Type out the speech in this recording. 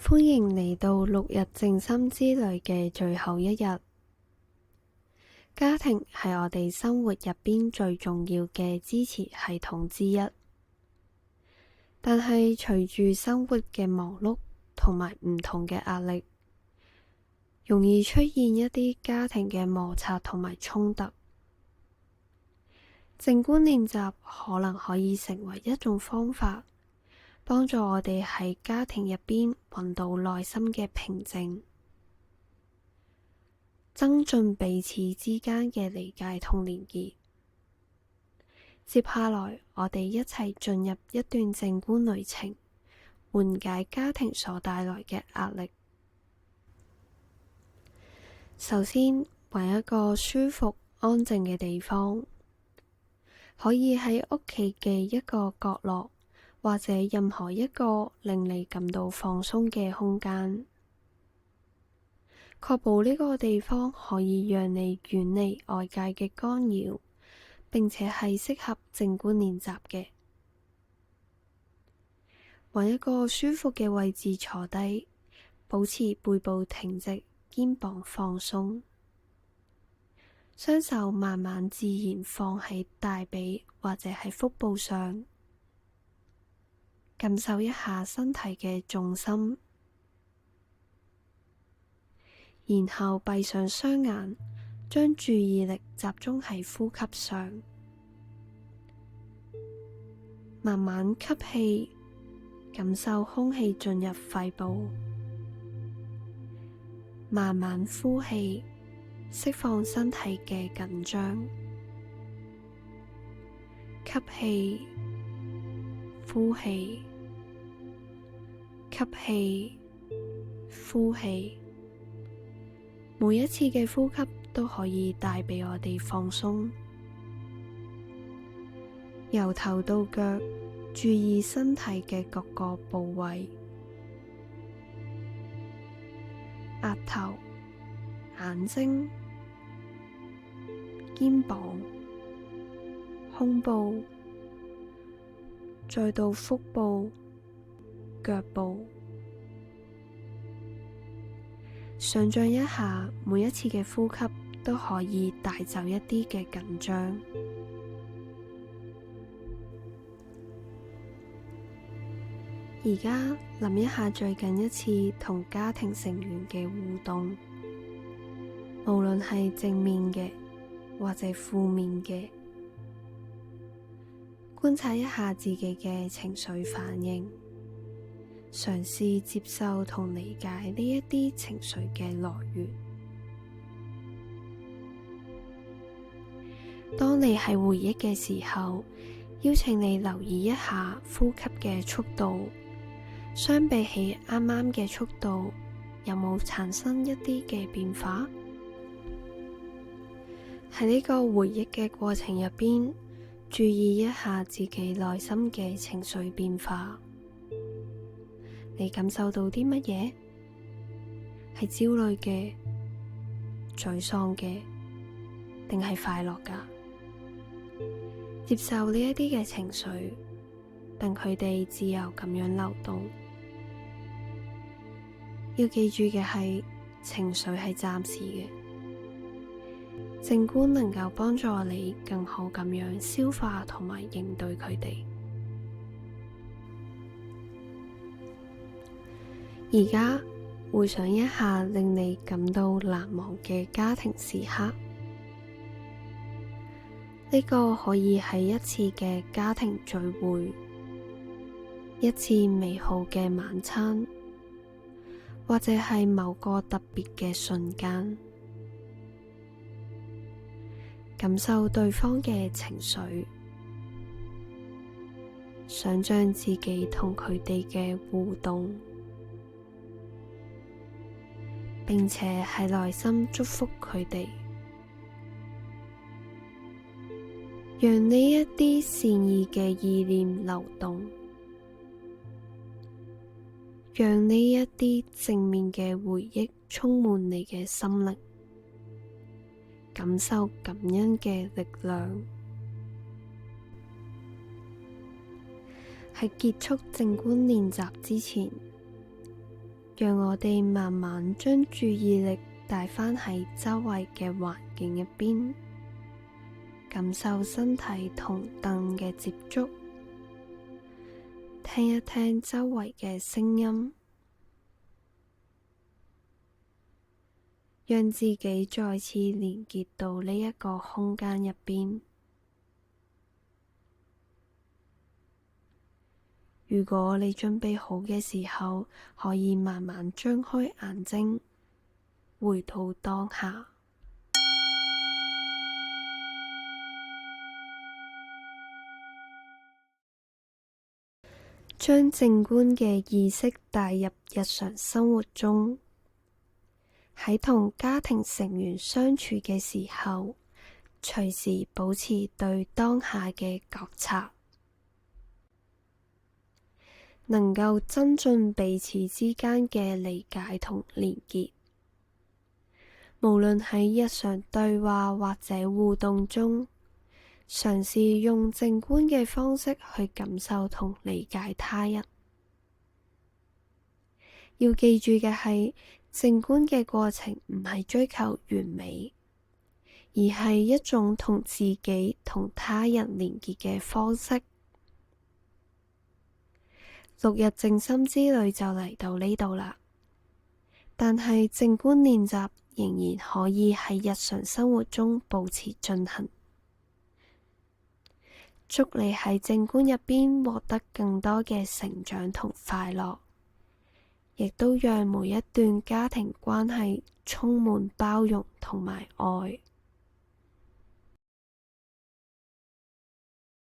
歡迎嚟到6日靜心之旅嘅最後一日。家庭係我哋生活入邊最重要嘅支持系統之一，但係隨住生活嘅忙碌同埋唔同嘅壓力，容易出現一啲家庭嘅摩擦同埋衝突。靜觀練習可能可以成為一種方法，幫助我哋喺家庭入邊揾到內心嘅平靜，增進彼此之間嘅理解同連結。接下來，我哋一齊進入一段靜觀旅程，緩解家庭所帶來嘅壓力。首先，揾一個舒服、安靜嘅地方，可以喺屋企嘅一個角落，或者任何一個令你感到放鬆嘅空間，確保呢個地方可以讓你遠離外界嘅干擾，並且係適合靜觀練習嘅。揾一個舒服嘅位置坐低，保持背部挺直，肩膀放鬆，雙手慢慢自然放喺大髀或者係腹部上。感受一下身體嘅重心，然後閉上雙眼，將注意力集中喺呼吸上。慢慢吸氣，感受空氣進入肺部；慢慢呼氣，釋放身體嘅緊張。吸氣，呼氣，吸氣，呼氣。每一次嘅呼吸都可以帶俾我哋放鬆。由頭到腳，注意身體嘅各個部位：額頭、眼睛、肩膀、胸部，再到腹部、腳部。想象一下，每一次嘅呼吸都可以帶走一啲嘅緊張。而家諗一下最近一次同家庭成員嘅互動，無論係正面嘅或者負面嘅，觀察一下自己嘅情緒反應，嘗試接受同理解呢一啲情緒嘅來源。當你係回憶嘅時候，邀請你留意一下呼吸嘅速度，相比起啱啱嘅速度，有冇產生一啲嘅變化？喺呢個回憶嘅過程入邊，注意一下自己內心嘅情緒變化。你感受到啲乜嘢？係焦慮嘅、沮喪嘅，定係快樂㗎？接受呢一啲嘅情緒，等佢哋自由咁樣流動。要記住嘅係，情緒係暫時嘅。靜觀能夠幫助你更好咁樣消化同埋應對佢哋。而家回想一下令你感到難忘嘅家庭時刻，呢個可以係一次嘅家庭聚會，一次美好嘅晚餐，或者係某個特別嘅瞬間。感受對方嘅情緒，想象自己同佢哋嘅互動，並且喺內心祝福佢哋，讓呢一啲善意嘅意念流動，讓呢一啲正面嘅回憶充滿你嘅心靈，感受感恩嘅力量。喺結束靜觀練習之前，讓我哋慢慢將注意力帶返喺周圍嘅環境入邊，感受身體同凳嘅接觸，聽一聽周圍嘅聲音，讓自己再次連結到呢一個空間入邊。如果你準備好嘅時候，可以慢慢張開眼睛，回到當下，將靜觀嘅意識帶入日常生活中。喺同家庭成員相處嘅時候，隨時保持對當下嘅覺察，能夠增進彼此之間嘅理解同連結。無論喺日常對話或者互動中，嘗試用靜觀嘅方式去感受同理解他人。要記住嘅係，靜觀嘅過程唔係追求完美，而係一種同自己同他人連結嘅方式。6日靜心之旅就嚟到呢度啦，但係靜觀練習仍然可以喺日常生活中保持進行。祝你喺靜觀入邊獲得更多嘅成長同快樂，亦都讓每一段家庭關係充滿包容同埋愛。